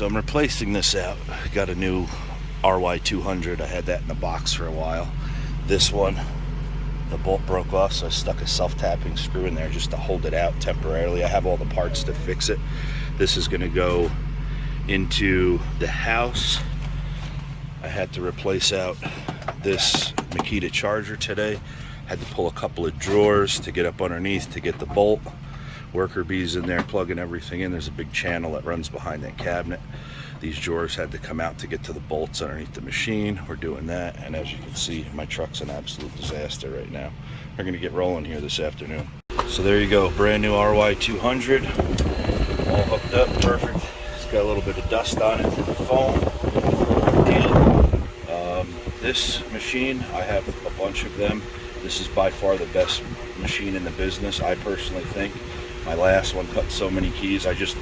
So I'm replacing this out. Got a new RY200. I had that in the box for a while. This one, the bolt broke off, so I stuck a self-tapping screw in there just to hold it out temporarily. I have all the parts to fix it. This is going to go into the house. I had to replace out this Makita charger today. Had to pull a couple of drawers to get up underneath to get the bolt. Worker bees in there plugging everything in. There's a big channel that runs behind that cabinet. These drawers had to come out to get to the bolts underneath the machine. We're doing that, and as you can see, my truck's an absolute disaster right now. We're gonna get rolling here this afternoon. So there you go, brand new RY200, all hooked up, perfect. It's got a little bit of dust on it, foam, deal. This machine, I have a bunch of them. This is by far the best machine in the business, I personally think. My last one cut so many keys, I just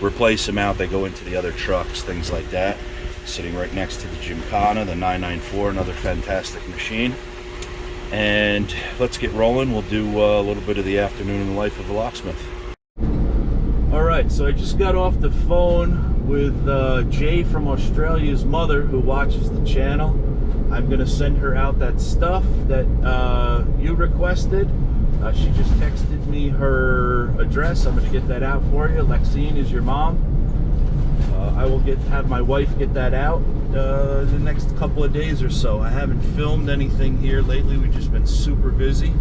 replace them out. They go into the other trucks, things like that. Sitting right next to the Gymkhana, the 994, another fantastic machine. And let's get rolling. We'll do a little bit of the afternoon in the life of a locksmith. All right, so I just got off the phone with Jay from Australia's mother, who watches the channel. I'm gonna send her out that stuff that you requested. She just texted me her address. I'm going to get that out for you. Lexine is your mom. I will have my wife get that out the next couple of days or so. I haven't filmed anything here lately. We've just been super busy.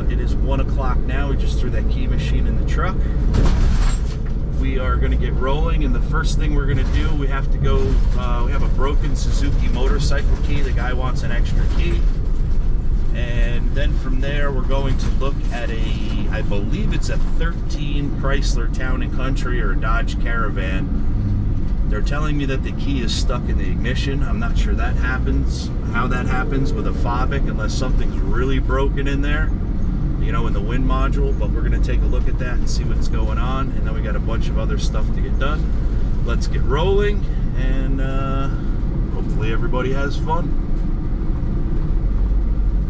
It is 1 o'clock now. We just threw that key machine in the truck. We are going to get rolling, and the first thing we're going to do, we have to go, we have a broken Suzuki motorcycle key. The guy wants an extra key. And then from there, we're going to look at I believe it's a 13 Chrysler Town & Country or a Dodge Caravan. They're telling me that the key is stuck in the ignition. I'm not sure how that happens with a Fabic, unless something's really broken in there, you know, in the wind module. But we're gonna take a look at that and see what's going on. And then we got a bunch of other stuff to get done. Let's get rolling, and hopefully everybody has fun.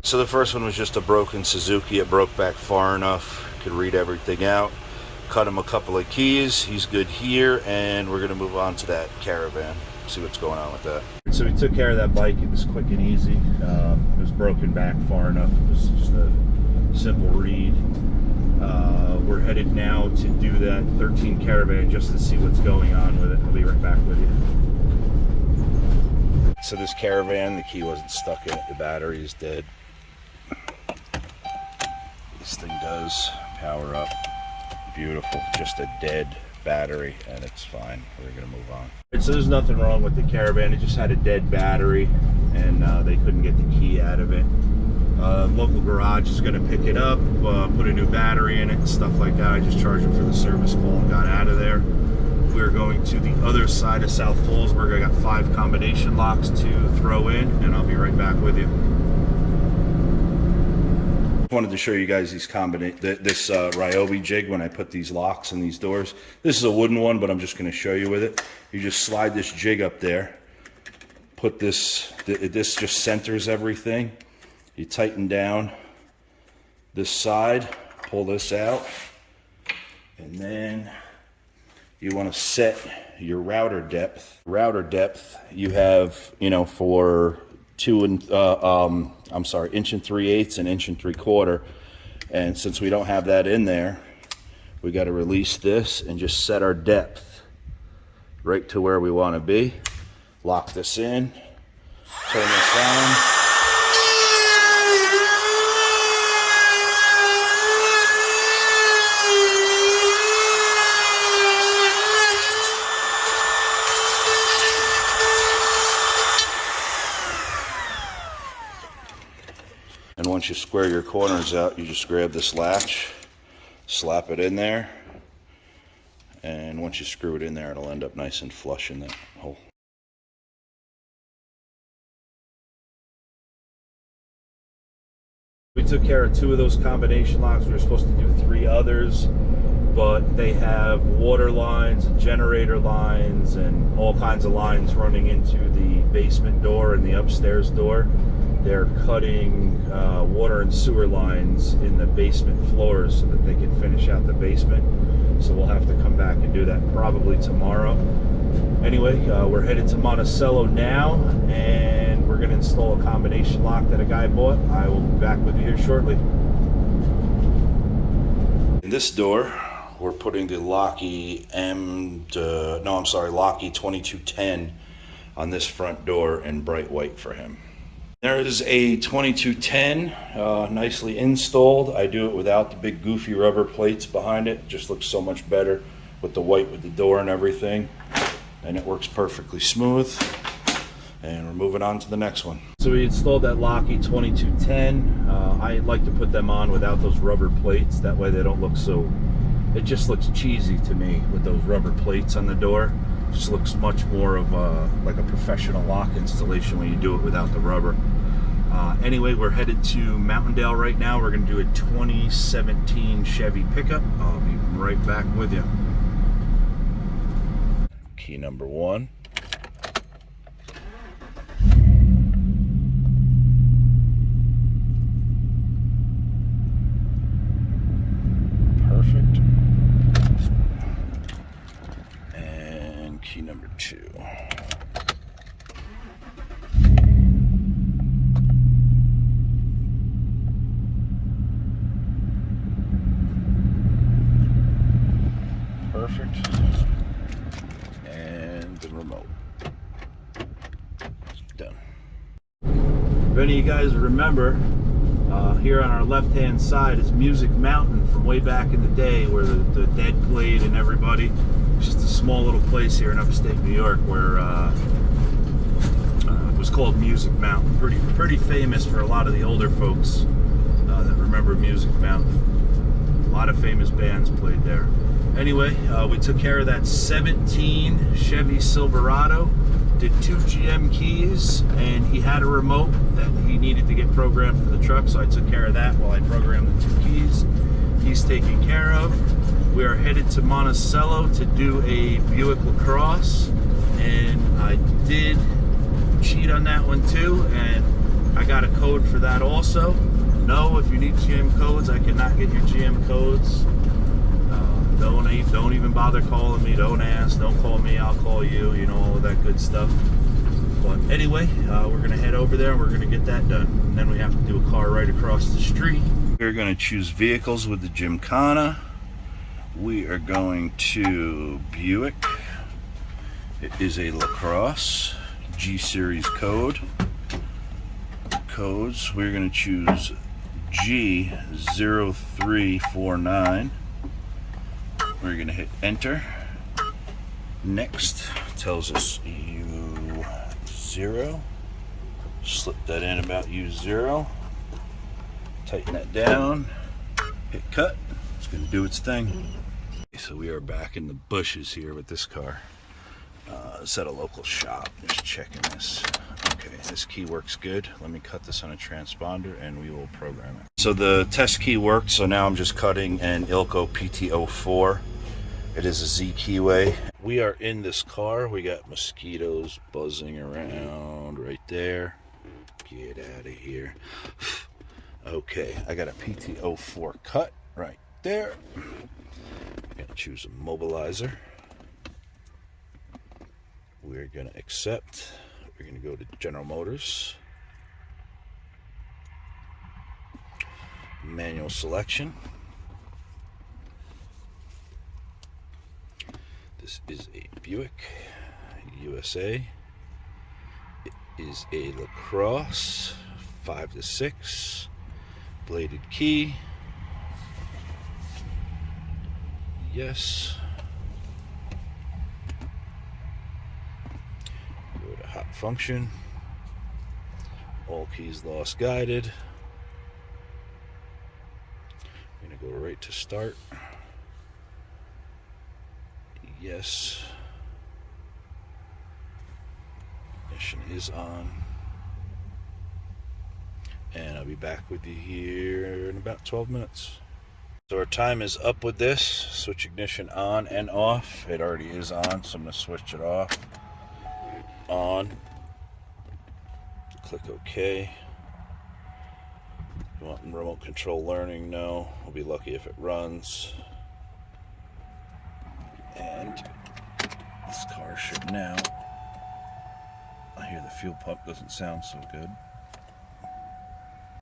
So the first one was just a broken Suzuki. It broke back far enough, could read everything out. Cut him a couple of keys. He's good here, and we're gonna move on to that Caravan. See what's going on with that. So we took care of that bike. It was quick and easy. It was broken back far enough. It was just a simple read. We're headed now to do that 13 Caravan just to see what's going on with it. I'll be right back with you. So this Caravan, the key wasn't stuck in it. The battery is dead. This thing does power up. Beautiful. Just a dead battery, and it's fine. We're gonna move on. So there's nothing wrong with the Caravan. It just had a dead battery, and they couldn't get the key out of it. Local garage is gonna pick it up, put a new battery in it and stuff like that. I just charged them for the service call and got out of there. We're going to the other side of South Fallsburg. I got 5 combination locks to throw in, and I'll be right back with you. Wanted to show you guys these this Ryobi jig when I put these locks in these doors. This is a wooden one, but I'm just going to show you with it. You just slide this jig up there, put this just centers everything. You tighten down this side, pull this out, and then you want to set your router depth. Router depth you have, you know, for 1 3/8 and 1 3/4. And since we don't have that in there, we got to release this and just set our depth right to where we want to be. Lock this in, turn this on. And once you square your corners out, you just grab this latch, slap it in there, and once you screw it in there, it'll end up nice and flush in that hole. We took care of 2 of those combination locks. We were supposed to do 3 others, but they have water lines and generator lines and all kinds of lines running into the basement door and the upstairs door. They're cutting water and sewer lines in the basement floors so that they can finish out the basement. So we'll have to come back and do that probably tomorrow. Anyway, we're headed to Monticello now, and we're going to install a combination lock that a guy bought. I will be back with you here shortly. In this door, we're putting the Locksmith Locksmith 2210 on this front door in bright white for him. There is a 2210 nicely installed. I do it without the big goofy rubber plates behind it. It just looks so much better with the white with the door and everything. And it works perfectly smooth. And we're moving on to the next one. So we installed that Locksmith 2210. I like to put them on without those rubber plates. That way they don't look so, it just looks cheesy to me with those rubber plates on the door. It just looks much more of like a professional lock installation when you do it without the rubber. Anyway, we're headed to Mountaindale right now. We're going to do a 2017 Chevy pickup. I'll be right back with you. Key number 1. Perfect. And key number 2. Perfect. And the remote. Done. If any of you guys remember, here on our left-hand side is Music Mountain from way back in the day where the Dead played and everybody. It's just a small little place here in upstate New York where it was called Music Mountain. Pretty famous for a lot of the older folks that remember Music Mountain. A lot of famous bands played there. Anyway, we took care of that 17 Chevy Silverado, did 2 GM keys, and he had a remote that he needed to get programmed for the truck, so I took care of that while I programmed the 2 keys. He's taken care of. We are headed to Monticello to do a Buick LaCrosse, and I did cheat on that one too, and I got a code for that also. No, if you need GM codes, I cannot get your GM codes. Don't even bother calling me. Don't ask. Don't call me. I'll call you. You know, all of that good stuff. But anyway, we're going to head over there and we're going to get that done. And then we have to do a car right across the street. We're going to choose vehicles with the Gymkhana. We are going to Buick. It is a LaCrosse G-Series code. Codes. We're going to choose G0349. We're going to hit enter. Next tells us U0. Slip that in about U0. Tighten that down. Hit cut. It's going to do its thing. Okay, so we are back in the bushes here with this car. It's at a local shop. Just checking this. Okay, this key works good. Let me cut this on a transponder and we will program it. So the test key worked, so now I'm just cutting an Ilco PT04. It is a Z keyway. We are in this car. We got mosquitoes buzzing around right there. Get out of here. Okay, I got a PT04 cut right there. I'm gonna choose a mobilizer. We're gonna accept. We're gonna go to General Motors. Manual selection. This is a Buick USA. It is a LaCrosse 5 to 6 bladed key. Yes. Go to hot function. All keys lost guided. I'm gonna go right to start. Yes. Ignition is on. And I'll be back with you here in about 12 minutes. So our time is up with this. Switch ignition on and off. It already is on, so I'm going to switch it off. On. Click OK. You want remote control learning? No. We'll be lucky if it runs. And This car should now. I hear the fuel pump doesn't sound so good.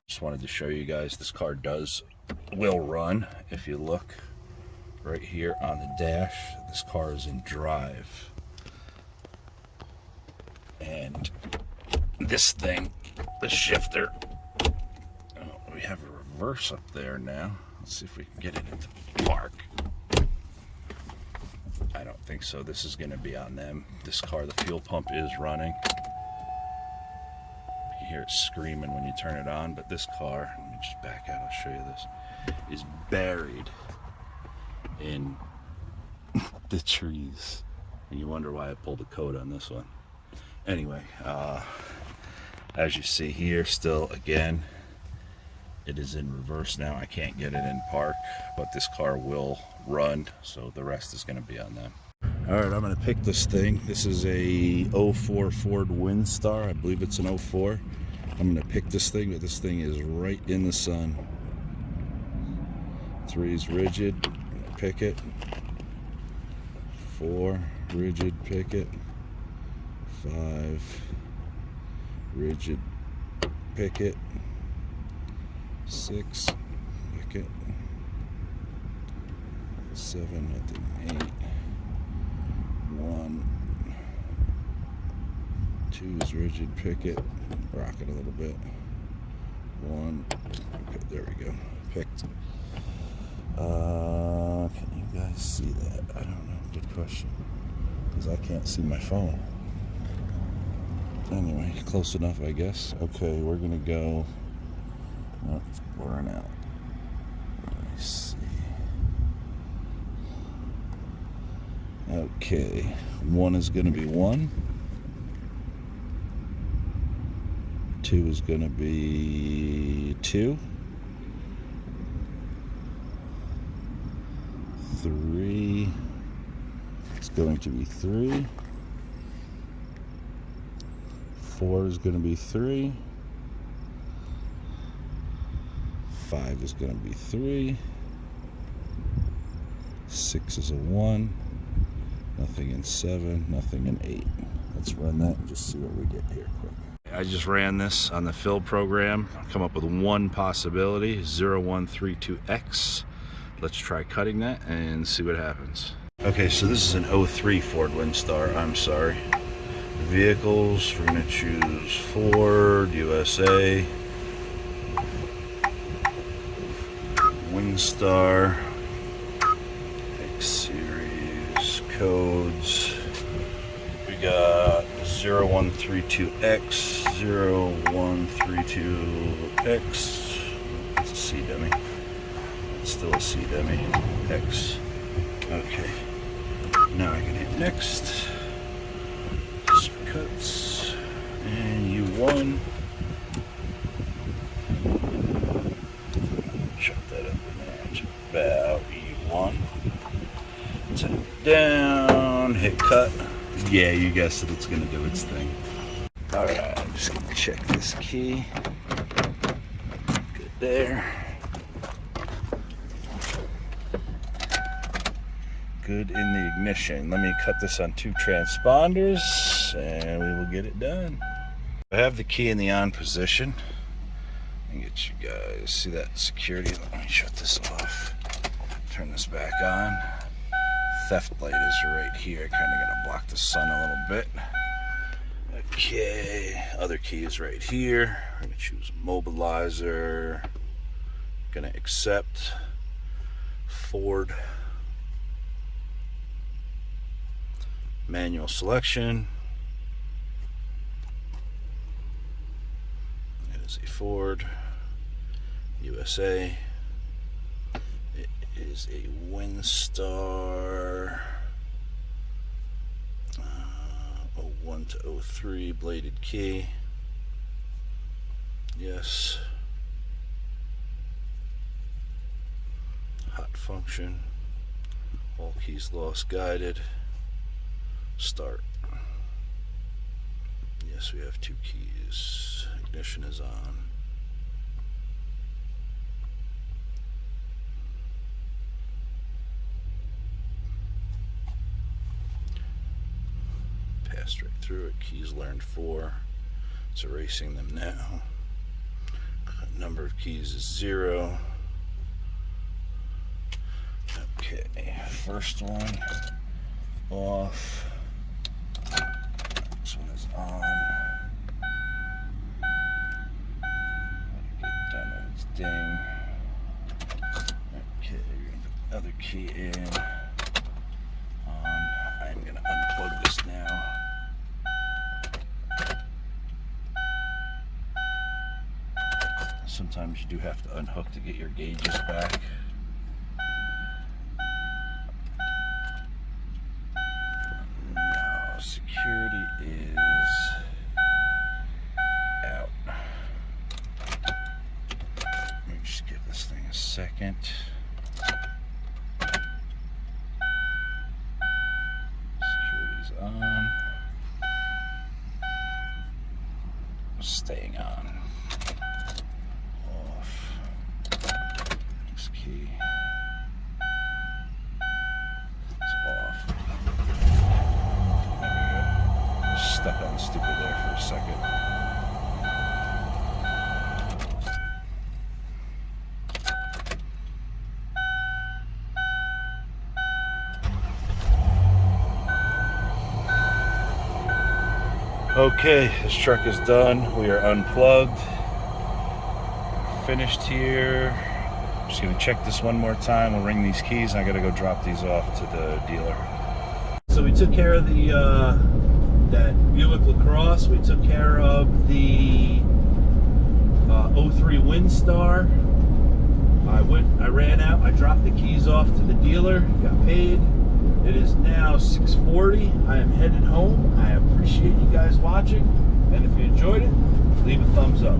Just wanted to show you guys this car will run. If you look right here on the dash, this car is in drive. And this thing, the shifter, we have a reverse up there now. Let's see if we can get it into park. I don't think so. This is going to be on them. This car, the fuel pump is running. You hear it screaming when you turn it on, but this car, let me just back out, I'll show you this, is buried in the trees. And you wonder why I pulled the code on this one. Anyway, as you see here, still, again, it is in reverse now. I can't get it in park, but this car will run, so the rest is going to be on them. All right, I'm going to pick this thing. This is a 04 Ford Windstar. I believe it's an 04. I'm going to pick this thing, but this thing is right in the sun. 3 is rigid. I'm going to pick it. 4, rigid, pick it. 5, rigid, pick it. 6, pick it. 7, nothing. 8, 1, 2 is rigid, pick it. Rock it a little bit. 1, okay, there we go. Picked. Can you guys see that? I don't know. Good question. Because I can't see my phone. Anyway, close enough, I guess. Okay, we're gonna go. Oh, it's blurring out. Let me see. Okay, 1 is gonna be 1. 2 is gonna be 2. 3 is going to be 3. 4 is going to be 3. 5 is going to be 3. 6 is a 1. Nothing in 7. Nothing in 8. Let's run that and just see what we get here quick. I just ran this on the fill program. Come up with one possibility, 0132X. Let's try cutting that and see what happens. Okay, so this is an 03 Ford Windstar. I'm sorry. Vehicles, we're going to choose Ford, USA, Windstar, X series, codes. We got 0132X, 0132X. It's a C dummy. It's still a C dummy. X. Okay. Now I can hit next. Cuts. And U1. Chuck that up in there. It's about U1. Take it down. Hit cut. Yeah, you guessed it. It's going to do its thing. Alright, I'm just going to check this key. Good there. Good in the ignition. Let me cut this on 2 transponders and we will get it done. I have the key in the on position. Let me get you guys, see that security? Let me shut this off. Turn this back on. Theft light is right here. Kind of gonna block the sun a little bit. Okay, other key is right here. We're gonna choose mobilizer. Gonna accept Ford. Manual selection. It is a Ford USA. It is a Windstar 01 to 03 bladed key. Yes. Hot function. All keys lost guided. Start. Yes, we have 2 keys. Ignition is on. passed right through it. Keys learned 4. It's erasing them now. Number of keys is 0. Okay, first one off. This one is on. Get done with its ding. Okay, we're gonna put the other key in. I'm gonna unplug this now. Sometimes you do have to unhook to get your gauges back. Now, security is out. Let me just give this thing a second. Security's on. Staying on. Key. It's off. There we go. Just stuck on stupid there for a second. Okay, this truck is done. We are unplugged. Finished here. Just gonna check this one more time. We'll ring these keys and I gotta go drop these off to the dealer. So we took care of the that Buick LaCrosse. We took care of the 03 Windstar. I ran out, I dropped the keys off to the dealer, got paid. It is now 6:40. I am headed home. I appreciate you guys watching, and if you enjoyed it, leave a thumbs up.